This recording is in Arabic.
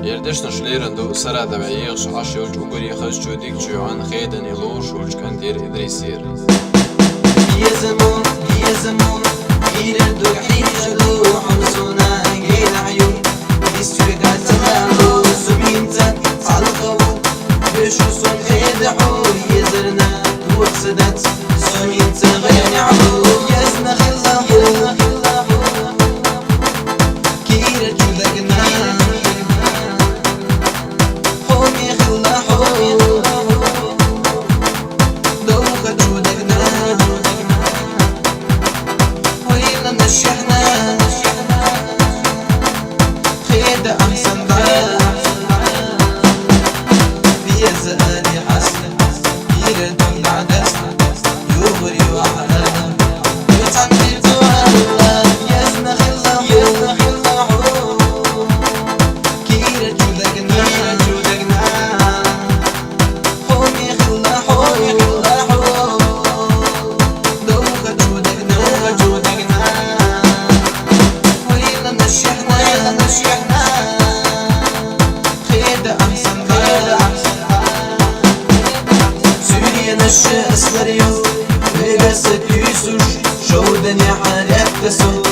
Yerdeshna shlerën sara da veyesh ashulj uguri khaz çodik çuan khaydan yalosh ulj kandir idrisir يزمون يزمون إلى الدحين جلو حمصونا قيل عيون يسوق عزمانو سمينتا تعلقو بشوصون خيدحو يزرنا وحسدت سمينتا غير نعبو يزنا خلاحو كيرا جودقنا حومي خلاحو دوخة جودقنا نشحنا خيدة أحسن بعد في زقاني حسن يردم بعد يغري وعلا يتعمل توالله يزنا خلاحو كيرا جودقنا حومي خلاحو دوخة جودقنا نشحنا خيدة أحسن سوريا نشأ أسمر يوم بقاسك يسوش شودن يا حالك تسوش